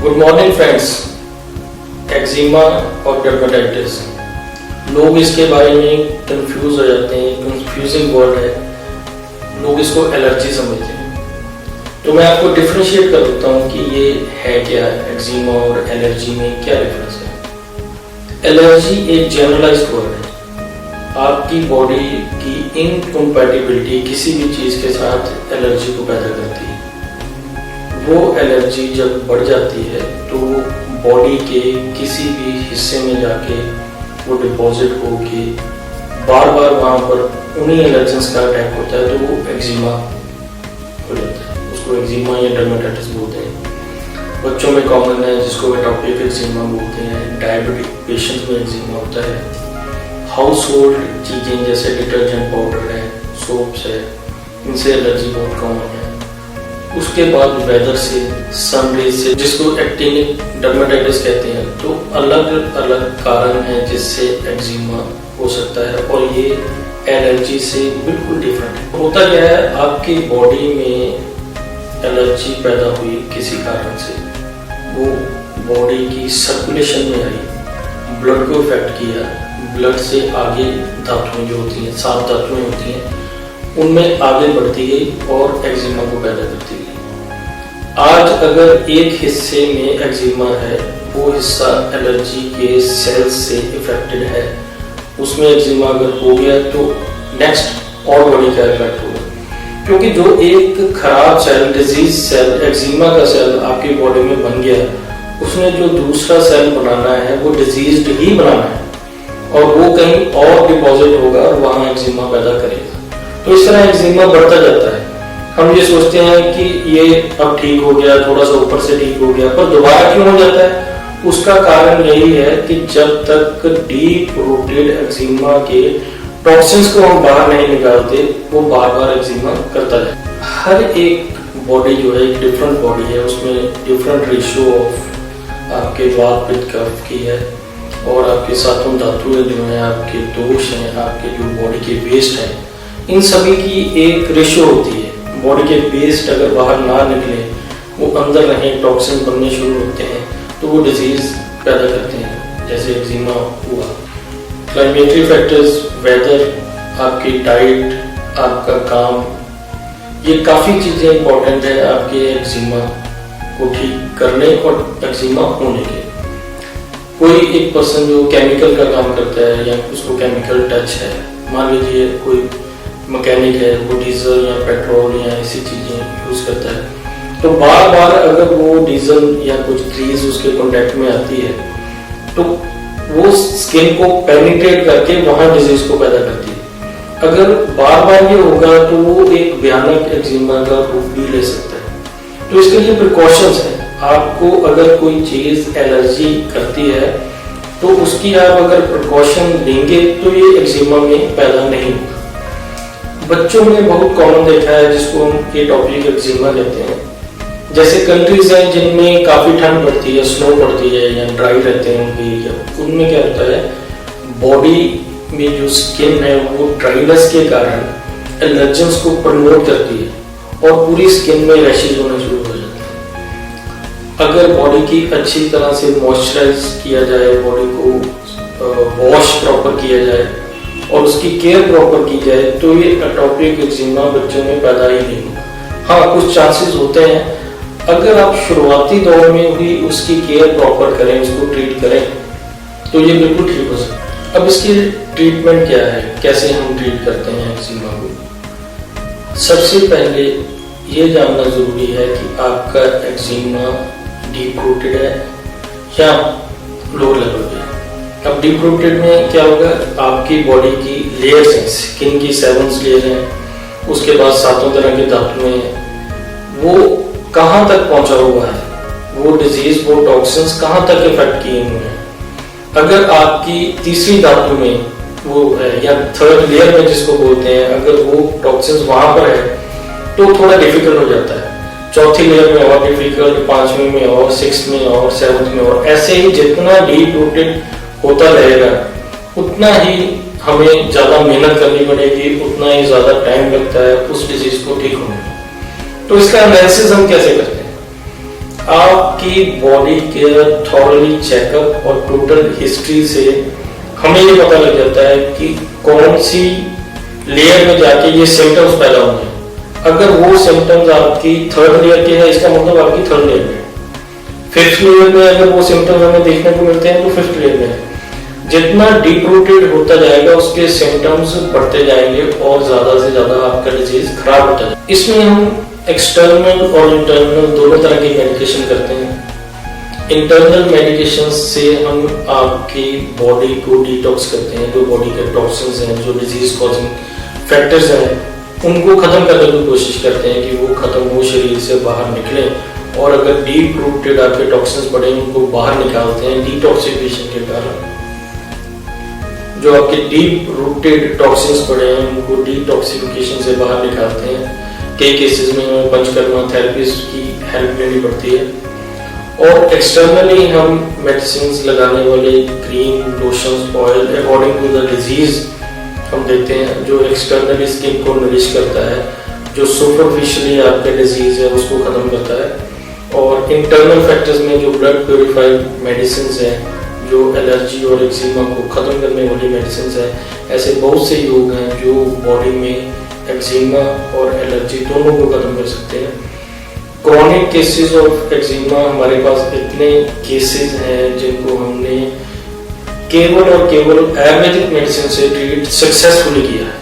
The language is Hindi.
Good morning friends. एक्जिमा और डर्मेटाइटिस, लोग इसके बारे में कंफ्यूज हो जाते हैं। कंफ्यूजिंग वर्ड है, लोग इसको एलर्जी समझते हैं। तो मैं आपको डिफरेंशिएट कर देता हूँ कि ये है क्या, एक्जिमा और एलर्जी में क्या डिफरेंस है। एलर्जी एक जनरलाइज्ड वर्ड है, आपकी बॉडी की इनकम्पैटिबिलिटी किसी भी चीज के साथ एलर्जी को पैदा करती है। वो एलर्जी जब बढ़ जाती है तो बॉडी के किसी भी हिस्से में जाके वो डिपॉजिट होके बार बार वहां पर उन्हीं एलर्जेंस का अटैक होता है, तो वो एक्जिमा हो जाता है। उसको एक्जिमा या डर्मेटाइटिस बोलते हैं। बच्चों में कॉमन है, जिसको एटोपिक एक्जिमा बोलते हैं। डायबिटिक पेशेंट्स में एक्जिमा होता है। हाउस होल्ड चीजें जैसे डिटर्जेंट पाउडर है, सोप्स है, इनसे एलर्जी बहुत कॉमन है। उसके बाद वेदर से, सनरेज से, जिसको एक्टिनिक डर्मेटाइटिस कहते हैं। तो अलग अलग कारण है जिससे एक्जिमा हो सकता है, और ये एलर्जी से बिल्कुल डिफरेंट है। होता क्या है, आपकी बॉडी में एलर्जी पैदा हुई किसी कारण से, वो बॉडी की सर्कुलेशन में आई, ब्लड को इफेक्ट किया, ब्लड से आगे धातुएं जो होती हैं, 7 धातुएं होती हैं, उनमें आगे बढ़ती गई और एक्जिमा को पैदा करती गई। आज अगर एक हिस्से में एक्जिमा है, वो हिस्सा एलर्जी के सेल्स से इफेक्टेड है, उसमें एक्जिमा अगर हो गया तो नेक्स्ट और बॉडी का इफेक्ट होगा। क्योंकि जो एक खराब सेल, डिजीज सेल, एक्जिमा का सेल आपकी बॉडी में बन गया, उसने जो दूसरा सेल बनाना है वो डिजीज्ड ही बनाना है, और वो कहीं और डिपॉजिट होगा और वहां एक्जिमा पैदा करेगा। तो इस तरह एक्जिमा बढ़ता जाता है। हम ये सोचते हैं कि ये अब ठीक हो गया, थोड़ा सा ऊपर से ठीक हो गया, पर दोबारा क्यों हो जाता है? उसका कारण यही है कि जब तक डीप रूटेड एक्जिमा के टॉक्सिन्स को हम बाहर नहीं निकालते, वो बार बार एक्जिमा करता है। हर एक बॉडी जो है एक डिफरेंट बॉडी है, उसमें डिफरेंट रेशियो ऑफ आपके वात पित्त कफ की है, और आपके सातों धातुएं जो है, आपके दोष हैं, आपके जो बॉडी के वेस्ट हैं, इन सभी की एक रेशियो होती है। बॉडी के वेस्ट अगर बाहर ना निकले, वो अंदर रहे, टॉक्सिन बनने शुरू होते हैं, तो वो डिजीज पैदा करते हैं, जैसे एक्जिमा हुआ। क्लाइमेटरी फैक्टर्स, वेदर, आपकी डाइट, आपका काम, ये काफी चीजें इंपॉर्टेंट है आपके एक्जिमा को ठीक करने और एक्जिमा होने के। कोई एक पर्सन जो केमिकल का काम करता है या उसको केमिकल टच है, मान लीजिए कोई मैकेनिक है, वो डीजल या पेट्रोल या ऐसी चीजें यूज करता है, तो बार बार अगर वो डीजल या कुछ ग्रीस उसके कांटेक्ट में आती है, तो वो स्किन को पेनिट्रेट करके वहां डिजीज को पैदा करती है। अगर बार बार ये होगा तो वो एक भयानक एक्जिमा का रूप भी ले सकता है। तो इसके लिए प्रिकॉशंस है। आपको अगर कोई चीज एलर्जी करती है, तो उसकी आप अगर प्रिकॉशन लेंगे तो ये एक्जिमा में पैदा नहीं होगा। बच्चों में बहुत कॉमन देखा है, जिसको हम एटोपिक एक्जिमा कहते हैं। जैसे कंट्रीज हैं जिनमें काफी ठंड पड़ती है, स्नो पड़ती है, या ड्राई रहते हैं उनके एरिया, उनमें क्या होता है, बॉडी में जो स्किन है वो ड्राइनेस के कारण एलर्जेंस को प्रमोट करती है और पूरी स्किन में रैशेज होने शुरू हो जाते हैं। अगर बॉडी की अच्छी तरह से मॉइस्चराइज किया जाए, बॉडी को वॉश प्रॉपर किया जाए और उसकी केयर प्रॉपर की जाए, तो ये एटोपिक एक्जिमा बच्चों में पैदा ही नहीं होगा। हाँ, कुछ चांसेस होते हैं, अगर आप शुरुआती दौर में भी उसकी केयर प्रॉपर करें, उसको ट्रीट करें, तो ये बिल्कुल ठीक हो सकता है। अब इसकी ट्रीटमेंट क्या है, कैसे हम ट्रीट करते हैं एक्जिमा को? सबसे पहले ये जानना जरूरी है कि आपका एक्जिमा डीप रूटेड है या लो लेवल पे। अब डीप रूटेड में क्या होगा, आपकी बॉडी की लेयर्स हैं, स्किन की 7 लेयर हैं, उसके बाद 7 तरह के धातुएं हैं, वो कहां तक पहुंचा हुआ है, वो डिजीज, वो टॉक्सिन्स कहां तक इफेक्ट किए हुए हैं। अगर आपकी तीसरी धातु में वो है, या थर्ड लेयर में जिसको बोलते हैं, अगर वो टॉक्सिन्स वहां पर है, तो थोड़ा डिफिकल्ट हो जाता है। चौथी लेयर में और डिफिकल्ट, 5वीं में और, 6th में और, 7th में और, ऐसे ही जितना डीप रूटेड होता रहेगा उतना ही हमें ज्यादा मेहनत करनी पड़ेगी, उतना ही ज्यादा टाइम लगता है उस डिजीज को ठीक होने में। तो इसका एनालिसिस हम कैसे करते हैं? आपकी बॉडी के थॉरली चेकअप और टोटल हिस्ट्री से हमें ये पता लग जाता है कि कौन सी लेयर में जाके ये सिम्टम्स पैदा होंगे। अगर वो सिम्टम्स आपकी थर्ड लेयर के हैं, इसका मतलब आपकी थर्ड लेयर में। फिफ्थ लेयर में अगर वो सिम्टम्स हमें देखने को मिलते हैं तो फिफ्थ लेयर में। जितना डीप रूटेड होता जाएगा उसके सिम्टम्स बढ़ते जाएंगे और ज्यादा से ज्यादा आपका डिजीज खराब होता जाएगा। इसमें हम एक्सटर्नल और इंटरनल दोनों तरह की मेडिकेशन करते हैं। इंटरनल मेडिकेशन से हम आपकी बॉडी को डिटॉक्स करते हैं, जो बॉडी के टॉक्सिन्स हैं, जो डिजीज कॉजिंग फैक्टर्स हैं, उनको खत्म करने की कोशिश करते हैं कि वो खत्म हो, शरीर से बाहर निकले। और अगर डीप रूटेड आपके टॉक्सिन्स पड़े उनको बाहर निकालते हैं डिटॉक्सिफिकेशन के कारण। जो आपके डीप रूटेड टॉक्सिन्स पड़े हैं उनको डिटॉक्सिफिकेशन से बाहर निकालते हैं। कई केसेस में हमें पंचकर्मा थेरेपिस्ट की हेल्प लेनी पड़ती है। और एक्सटर्नली हम मेडिसिन लगाने वाले cream, lotions, oil according to the disease हम देते हैं, जो एक्सटर्नली स्किन को नरिश करता है, जो सुपरफिशियली आपका डिजीज है उसको खत्म करता है। और इंटरनल फैक्टर्स में जो ब्लड प्योरीफाइड मेडिसिन है, जो एलर्जी और एक्जिमा को खत्म करने वाली मेडिसिन है। ऐसे बहुत से योग हैं जो बॉडी में एक्जिमा और एलर्जी दोनों को खत्म कर सकते हैं। क्रॉनिक केसेस ऑफ एक्जिमा हमारे पास इतने केसेस हैं जिनको हमने केवल और केवल आयुर्वेदिक मेडिसिन से ट्रीट सक्सेसफुली किया है।